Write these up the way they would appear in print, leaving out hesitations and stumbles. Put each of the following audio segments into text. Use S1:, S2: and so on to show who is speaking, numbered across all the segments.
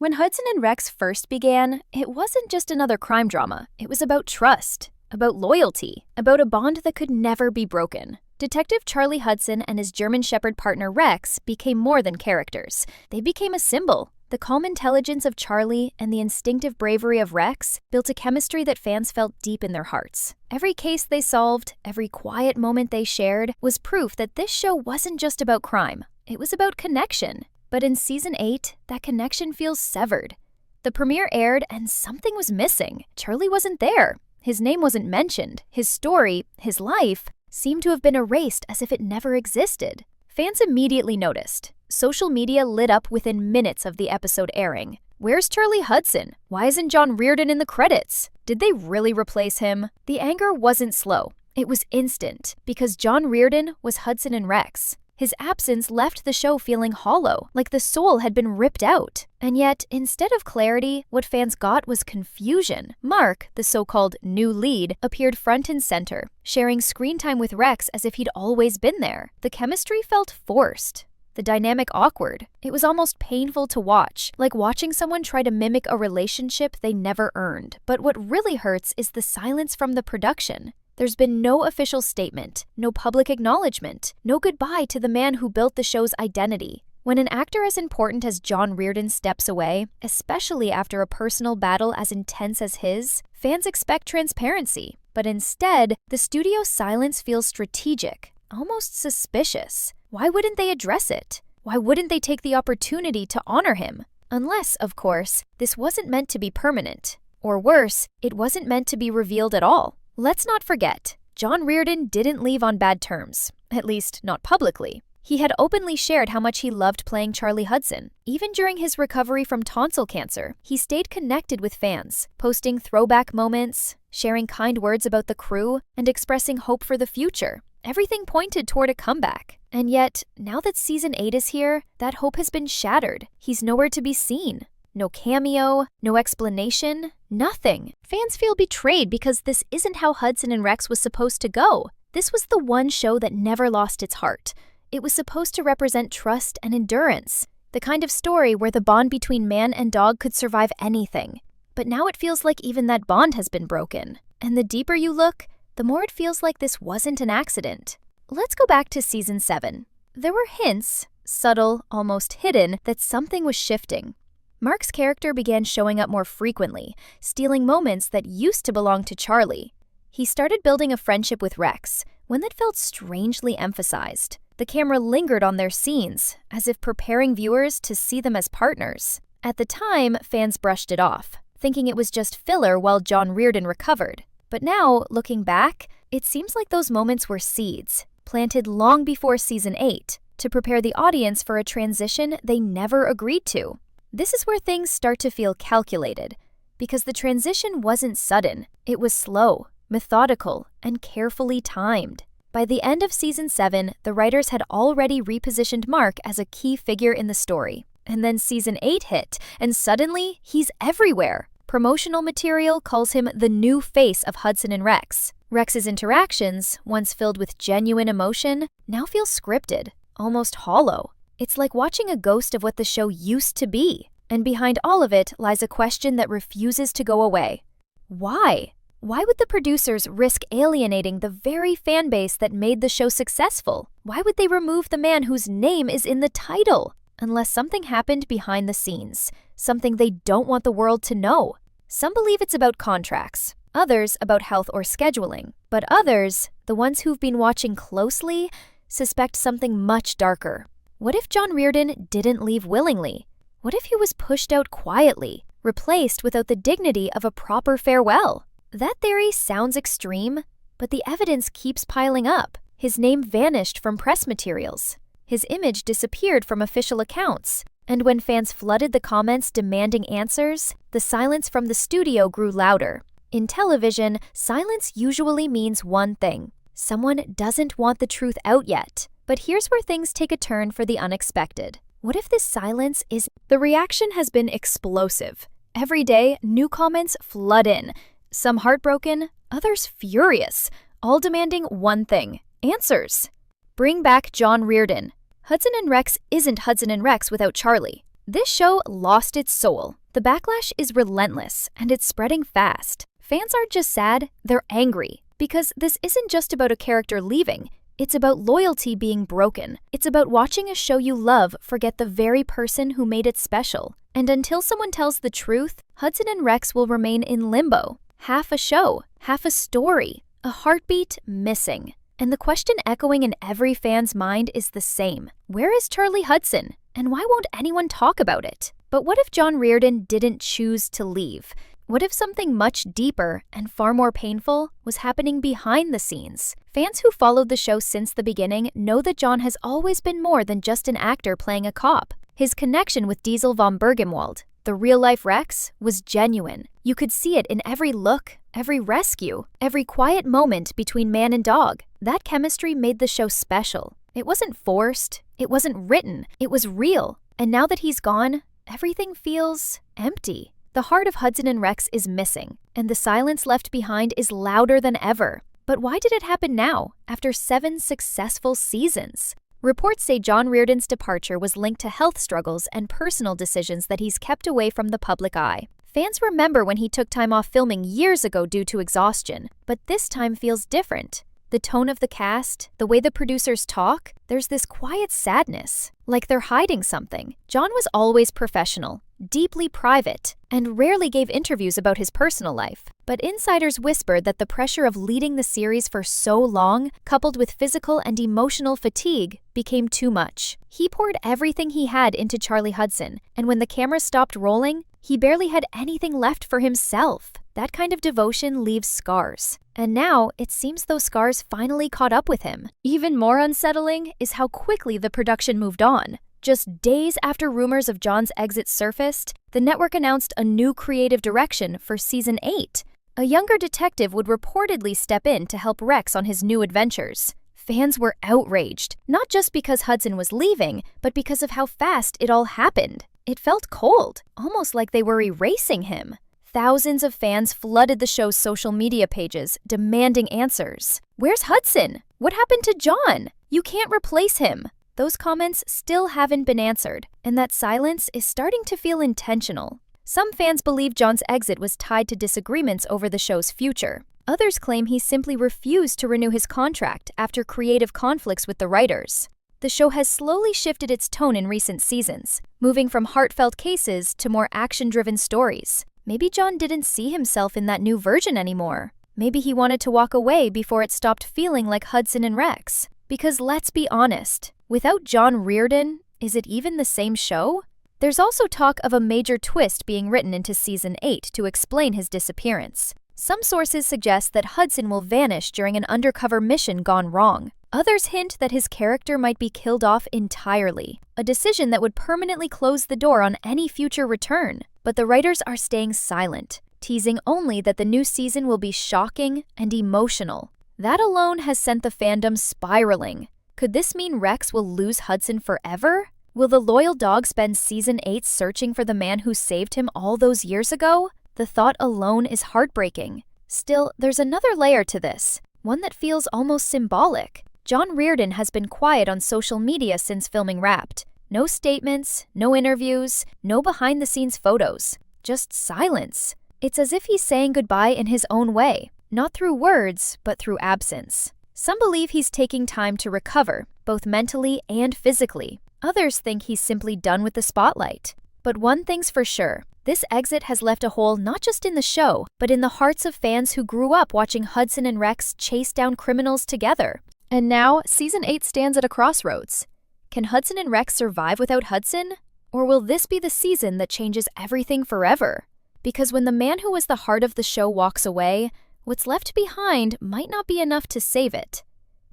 S1: When Hudson and Rex first began, it wasn't just another crime drama. It was about trust, about loyalty, about a bond that could never be broken. Detective Charlie Hudson and his German Shepherd partner Rex became more than characters. They became a symbol. The calm intelligence of Charlie and the instinctive bravery of Rex built a chemistry that fans felt deep in their hearts. Every case they solved, every quiet moment they shared, was proof that this show wasn't just about crime. It was about connection. But in Season 8, that connection feels severed. The premiere aired and something was missing. Charlie wasn't there. His name wasn't mentioned. His story, his life, seemed to have been erased as if it never existed. Fans immediately noticed. Social media lit up within minutes of the episode airing. Where's Charlie Hudson? Why isn't John Reardon in the credits? Did they really replace him? The anger wasn't slow. It was instant, because John Reardon was Hudson and Rex. His absence left the show feeling hollow, like the soul had been ripped out. And yet, instead of clarity, what fans got was confusion. Mark, the so-called new lead, appeared front and center, sharing screen time with Rex as if he'd always been there. The chemistry felt forced. The dynamic awkward. It was almost painful to watch, like watching someone try to mimic a relationship they never earned. But what really hurts is the silence from the production. There's been no official statement, no public acknowledgement, no goodbye to the man who built the show's identity. When an actor as important as John Reardon steps away, especially after a personal battle as intense as his, fans expect transparency. But instead, the studio's silence feels strategic, almost suspicious. Why wouldn't they address it? Why wouldn't they take the opportunity to honor him? Unless, of course, this wasn't meant to be permanent. Or worse, it wasn't meant to be revealed at all. Let's not forget, John Reardon didn't leave on bad terms, at least not publicly. He had openly shared how much he loved playing Charlie Hudson. Even during his recovery from tonsil cancer, he stayed connected with fans, posting throwback moments, sharing kind words about the crew, and expressing hope for the future. Everything pointed toward a comeback. And yet, now that Season 8 is here, that hope has been shattered. He's nowhere to be seen. No cameo, no explanation, nothing. Fans feel betrayed because this isn't how Hudson and Rex was supposed to go. This was the one show that never lost its heart. It was supposed to represent trust and endurance, the kind of story where the bond between man and dog could survive anything. But now it feels like even that bond has been broken. And the deeper you look, the more it feels like this wasn't an accident. Let's go back to Season 7. There were hints, subtle, almost hidden, that something was shifting. Mark's character began showing up more frequently, stealing moments that used to belong to Charlie. He started building a friendship with Rex, one that felt strangely emphasized. The camera lingered on their scenes, as if preparing viewers to see them as partners. At the time, fans brushed it off, thinking it was just filler while John Reardon recovered. But now, looking back, it seems like those moments were seeds, planted long before Season 8, to prepare the audience for a transition they never agreed to. This is where things start to feel calculated, because the transition wasn't sudden. It was slow, methodical, and carefully timed. By the end of Season 7, the writers had already repositioned Mark as a key figure in the story. And then Season 8 hit, and suddenly, he's everywhere. Promotional material calls him the new face of Hudson and Rex. Rex's interactions, once filled with genuine emotion, now feel scripted, almost hollow. It's like watching a ghost of what the show used to be. And behind all of it lies a question that refuses to go away. Why? Why would the producers risk alienating the very fan base that made the show successful? Why would they remove the man whose name is in the title? Unless something happened behind the scenes, something they don't want the world to know. Some believe it's about contracts, others about health or scheduling, but others, the ones who've been watching closely, suspect something much darker. What if John Reardon didn't leave willingly? What if he was pushed out quietly, replaced without the dignity of a proper farewell? That theory sounds extreme, but the evidence keeps piling up. His name vanished from press materials. His image disappeared from official accounts. And when fans flooded the comments demanding answers, the silence from the studio grew louder. In television, silence usually means one thing. Someone doesn't want the truth out yet. But here's where things take a turn for the unexpected. What if this silence is... The reaction has been explosive. Every day, new comments flood in. Some heartbroken, others furious, all demanding one thing: answers. Bring back John Reardon. Hudson and Rex isn't Hudson and Rex without Charlie. This show lost its soul. The backlash is relentless, and it's spreading fast. Fans aren't just sad, they're angry. Because this isn't just about a character leaving, it's about loyalty being broken. It's about watching a show you love forget the very person who made it special. And until someone tells the truth, Hudson and Rex will remain in limbo. Half a show, half a story, a heartbeat missing. And the question echoing in every fan's mind is the same. Where is Charlie Hudson? And why won't anyone talk about it? But what if John Reardon didn't choose to leave? What if something much deeper and far more painful was happening behind the scenes? Fans who followed the show since the beginning know that John has always been more than just an actor playing a cop. His connection with Diesel von Bergenwald, the real-life Rex, was genuine. You could see it in every look, every rescue, every quiet moment between man and dog. That chemistry made the show special. It wasn't forced, it wasn't written, it was real. And now that he's gone, everything feels empty. The heart of Hudson and Rex is missing, and the silence left behind is louder than ever. But why did it happen now, after 7 successful seasons? Reports say John Reardon's departure was linked to health struggles and personal decisions that he's kept away from the public eye. Fans remember when he took time off filming years ago due to exhaustion, but this time feels different. The tone of the cast, the way the producers talk, there's this quiet sadness, like they're hiding something. John was always professional, deeply private, and rarely gave interviews about his personal life. But insiders whispered that the pressure of leading the series for so long, coupled with physical and emotional fatigue, became too much. He poured everything he had into Charlie Hudson, and when the camera stopped rolling, he barely had anything left for himself. That kind of devotion leaves scars. And now, it seems those scars finally caught up with him. Even more unsettling is how quickly the production moved on. Just days after rumors of John's exit surfaced, the network announced a new creative direction for Season 8. A younger detective would reportedly step in to help Rex on his new adventures. Fans were outraged, not just because Hudson was leaving, but because of how fast it all happened. It felt cold, almost like they were erasing him. Thousands of fans flooded the show's social media pages, demanding answers. Where's Hudson? What happened to John? You can't replace him. Those comments still haven't been answered, and that silence is starting to feel intentional. Some fans believe John's exit was tied to disagreements over the show's future. Others claim he simply refused to renew his contract after creative conflicts with the writers. The show has slowly shifted its tone in recent seasons, moving from heartfelt cases to more action-driven stories. Maybe John didn't see himself in that new version anymore. Maybe he wanted to walk away before it stopped feeling like Hudson and Rex. Because let's be honest, without John Reardon, is it even the same show? There's also talk of a major twist being written into Season 8 to explain his disappearance. Some sources suggest that Hudson will vanish during an undercover mission gone wrong. Others hint that his character might be killed off entirely, a decision that would permanently close the door on any future return. But the writers are staying silent, teasing only that the new season will be shocking and emotional. That alone has sent the fandom spiraling. Could this mean Rex will lose Hudson forever? Will the loyal dog spend Season 8 searching for the man who saved him all those years ago? The thought alone is heartbreaking. Still, there's another layer to this, one that feels almost symbolic. John Reardon has been quiet on social media since filming Wrapped. No statements, no interviews, no behind-the-scenes photos. Just silence. It's as if he's saying goodbye in his own way, not through words, but through absence. Some believe he's taking time to recover, both mentally and physically. Others think he's simply done with the spotlight. But one thing's for sure, this exit has left a hole not just in the show, but in the hearts of fans who grew up watching Hudson and Rex chase down criminals together. And now, Season 8 stands at a crossroads. Can Hudson and Rex survive without Hudson? Or will this be the season that changes everything forever? Because when the man who was the heart of the show walks away, what's left behind might not be enough to save it.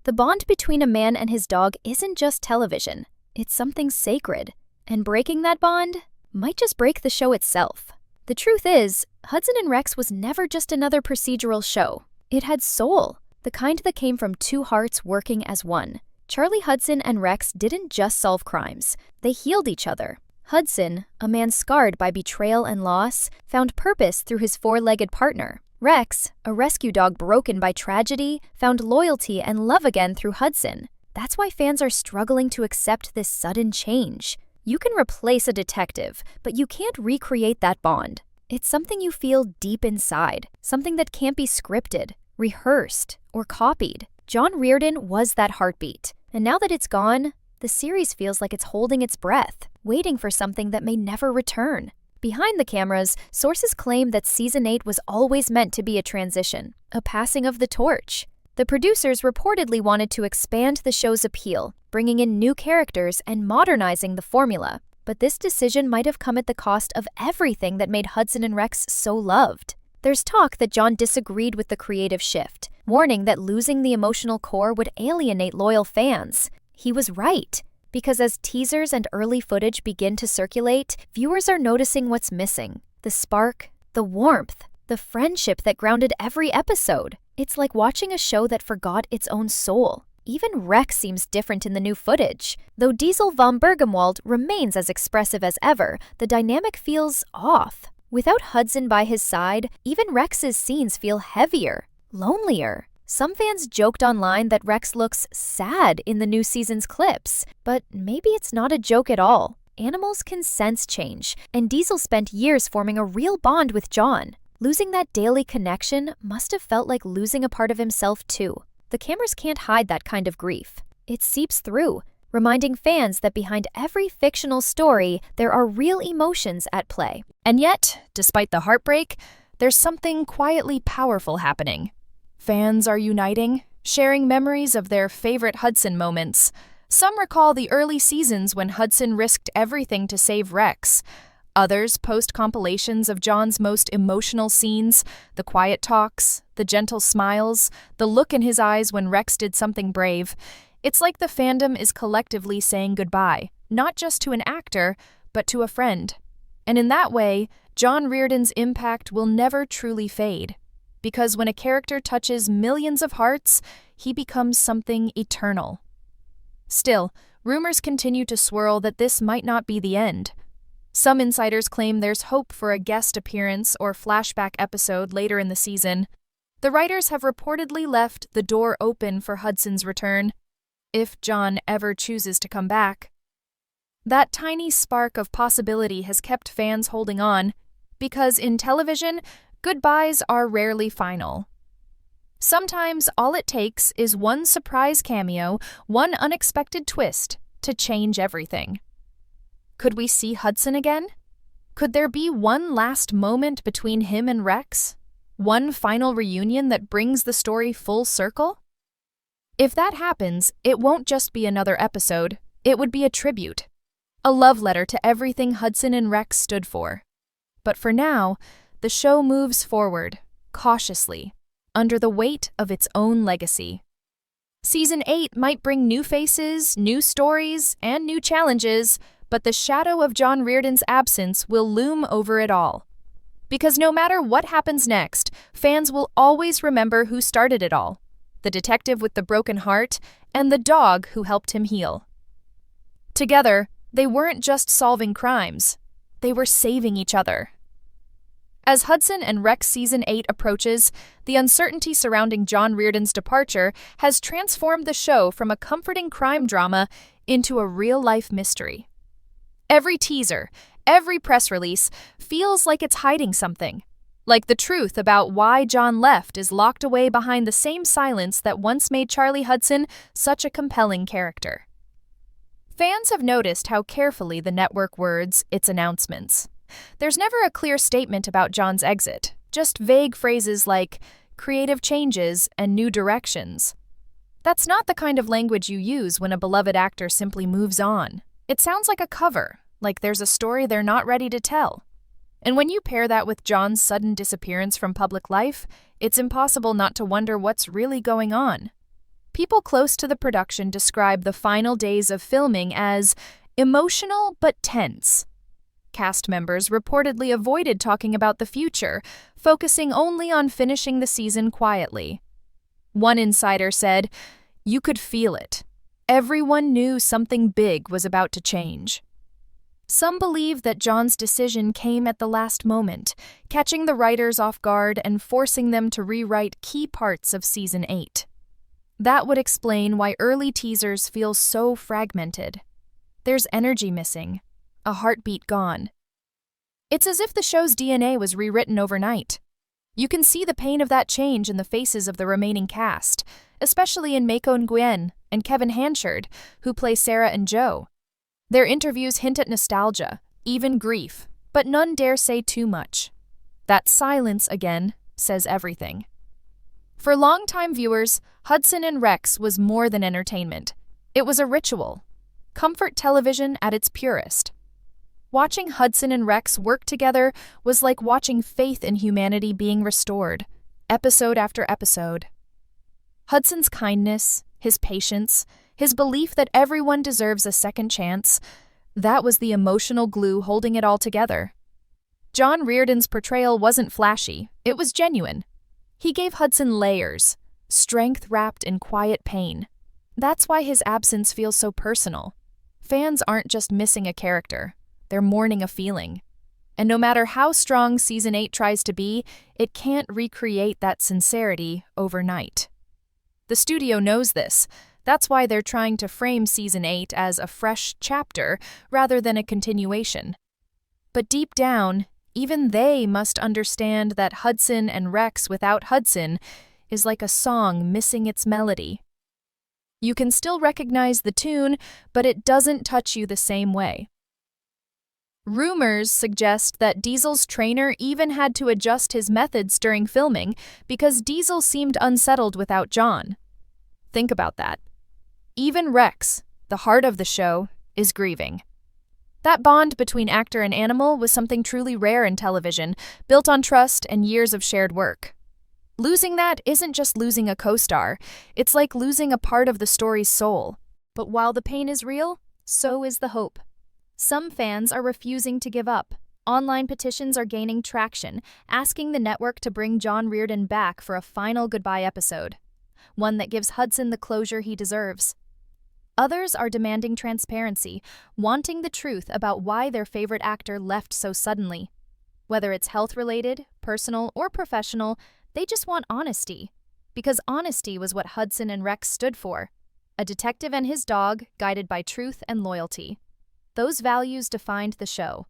S1: The bond between a man and his dog isn't just television. It's something sacred. And breaking that bond might just break the show itself. The truth is, Hudson and Rex was never just another procedural show. It had soul, the kind that came from two hearts working as one. Charlie Hudson and Rex didn't just solve crimes. They healed each other. Hudson, a man scarred by betrayal and loss, found purpose through his four-legged partner. Rex, a rescue dog broken by tragedy, found loyalty and love again through Hudson. That's why fans are struggling to accept this sudden change. You can replace a detective, but you can't recreate that bond. It's something you feel deep inside, something that can't be scripted, rehearsed, or copied. John Reardon was that heartbeat, and now that it's gone, the series feels like it's holding its breath, waiting for something that may never return. Behind the cameras, sources claim that Season 8 was always meant to be a transition, a passing of the torch. The producers reportedly wanted to expand the show's appeal, bringing in new characters and modernizing the formula. But this decision might have come at the cost of everything that made Hudson and Rex so loved. There's talk that John disagreed with the creative shift, warning that losing the emotional core would alienate loyal fans. He was right, because as teasers and early footage begin to circulate, viewers are noticing what's missing. The spark, the warmth, the friendship that grounded every episode. It's like watching a show that forgot its own soul. Even Rex seems different in the new footage. Though Diesel von Bergenwald remains as expressive as ever, the dynamic feels off. Without Hudson by his side, even Rex's scenes feel heavier, lonelier. Some fans joked online that Rex looks sad in the new season's clips, but maybe it's not a joke at all. Animals can sense change, and Diesel spent years forming a real bond with John. Losing that daily connection must have felt like losing a part of himself too. The cameras can't hide that kind of grief. It seeps through, reminding fans that behind every fictional story, there are real emotions at play.
S2: And yet, despite the heartbreak, there's something quietly powerful happening. Fans are uniting, sharing memories of their favorite Hudson moments. Some recall the early seasons when Hudson risked everything to save Rex. Others post compilations of John's most emotional scenes, the quiet talks, the gentle smiles, the look in his eyes when Rex did something brave. It's like the fandom is collectively saying goodbye, not just to an actor, but to a friend. And in that way, John Reardon's impact will never truly fade. Because when a character touches millions of hearts, he becomes something eternal. Still, rumors continue to swirl that this might not be the end. Some insiders claim there's hope for a guest appearance or flashback episode later in the season. The writers have reportedly left the door open for Hudson's return, if John ever chooses to come back. That tiny spark of possibility has kept fans holding on, because in television, goodbyes are rarely final. Sometimes all it takes is one surprise cameo, one unexpected twist, to change everything. Could we see Hudson again? Could there be one last moment between him and Rex? One final reunion that brings the story full circle? If that happens, it won't just be another episode, it would be a tribute. A love letter to everything Hudson and Rex stood for. But for now, the show moves forward, cautiously, under the weight of its own legacy. Season 8 might bring new faces, new stories, and new challenges, but the shadow of John Reardon's absence will loom over it all. Because no matter what happens next, fans will always remember who started it all: the detective with the broken heart and the dog who helped him heal. Together, they weren't just solving crimes, they were saving each other. As Hudson and Rex Season 8 approaches, the uncertainty surrounding John Reardon's departure has transformed the show from a comforting crime drama into a real-life mystery. Every teaser, every press release feels like it's hiding something. Like the truth about why John left is locked away behind the same silence that once made Charlie Hudson such a compelling character. Fans have noticed how carefully the network words its announcements. There's never a clear statement about John's exit, just vague phrases like creative changes and new directions. That's not the kind of language you use when a beloved actor simply moves on. It sounds like a cover, like there's a story they're not ready to tell. And when you pair that with John's sudden disappearance from public life, it's impossible not to wonder what's really going on. People close to the production describe the final days of filming as emotional but tense. Cast members reportedly avoided talking about the future, focusing only on finishing the season quietly. One insider said, "You could feel it. Everyone knew something big was about to change." Some believe that John's decision came at the last moment, catching the writers off guard and forcing them to rewrite key parts of Season 8. That would explain why early teasers feel so fragmented. There's energy missing, a heartbeat gone. It's as if the show's DNA was rewritten overnight. You can see the pain of that change in the faces of the remaining cast, especially in Mako Nguyen and Kevin Hanchard, who play Sarah and Joe. Their interviews hint at nostalgia, even grief, but none dare say too much. That silence, again, says everything. For longtime viewers, Hudson and Rex was more than entertainment. It was a ritual. Comfort television at its purest. Watching Hudson and Rex work together was like watching faith in humanity being restored, episode after episode. Hudson's kindness, his patience, his belief that everyone deserves a second chance, that was the emotional glue holding it all together. John Reardon's portrayal wasn't flashy, it was genuine. He gave Hudson layers, strength wrapped in quiet pain. That's why his absence feels so personal. Fans aren't just missing a character, they're mourning a feeling. And no matter how strong Season 8 tries to be, it can't recreate that sincerity overnight. The studio knows this. That's why they're trying to frame Season 8 as a fresh chapter rather than a continuation. But deep down, even they must understand that Hudson and Rex without Hudson is like a song missing its melody. You can still recognize the tune, but it doesn't touch you the same way. Rumors suggest that Diesel's trainer even had to adjust his methods during filming because Diesel seemed unsettled without John. Think about that. Even Rex, the heart of the show, is grieving. That bond between actor and animal was something truly rare in television, built on trust and years of shared work. Losing that isn't just losing a co-star, it's like losing a part of the story's soul. But while the pain is real, so is the hope. Some fans are refusing to give up. Online petitions are gaining traction, asking the network to bring John Reardon back for a final goodbye episode, one that gives Hudson the closure he deserves. Others are demanding transparency, wanting the truth about why their favorite actor left so suddenly. Whether it's health-related, personal, or professional, they just want honesty. Because honesty was what Hudson and Rex stood for. A detective and his dog, guided by truth and loyalty. Those values defined the show.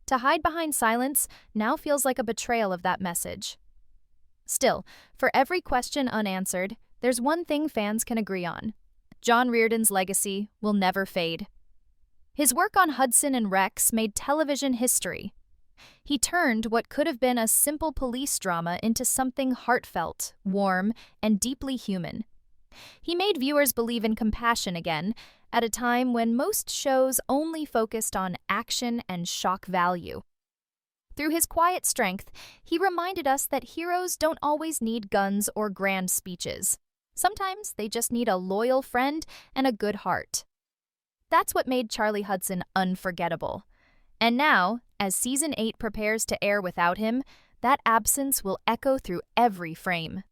S2: To hide behind silence now feels like a betrayal of that message. Still, for every question unanswered, there's one thing fans can agree on. John Reardon's legacy will never fade. His work on Hudson and Rex made television history. He turned what could have been a simple police drama into something heartfelt, warm, and deeply human. He made viewers believe in compassion again, at a time when most shows only focused on action and shock value. Through his quiet strength, he reminded us that heroes don't always need guns or grand speeches. Sometimes they just need a loyal friend and a good heart. That's what made Charlie Hudson unforgettable. And now, as Season 8 prepares to air without him, that absence will echo through every frame.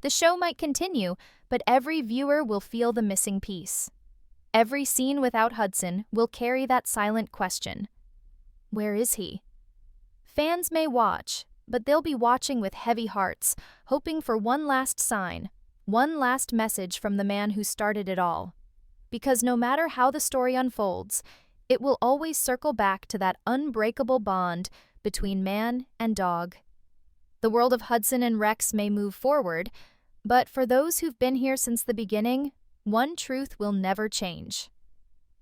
S2: The show might continue, but every viewer will feel the missing piece. Every scene without Hudson will carry that silent question. Where is he? Fans may watch, but they'll be watching with heavy hearts, hoping for one last sign, one last message from the man who started it all. Because no matter how the story unfolds, it will always circle back to that unbreakable bond between man and dog. The world of Hudson and Rex may move forward, but for those who've been here since the beginning, one truth will never change.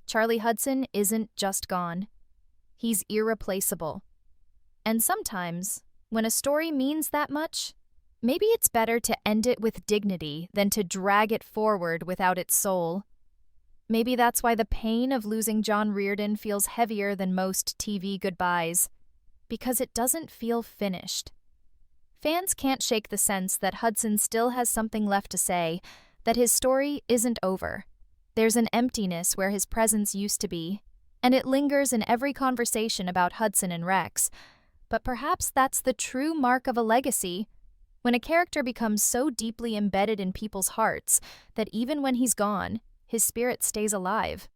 S2: Charlie Hudson isn't just gone. He's irreplaceable. And sometimes, when a story means that much, maybe it's better to end it with dignity than to drag it forward without its soul. Maybe that's why the pain of losing John Reardon feels heavier than most TV goodbyes, because it doesn't feel finished. Fans can't shake the sense that Hudson still has something left to say, that his story isn't over. There's an emptiness where his presence used to be, and it lingers in every conversation about Hudson and Rex. But perhaps that's the true mark of a legacy, when a character becomes so deeply embedded in people's hearts that even when he's gone, his spirit stays alive.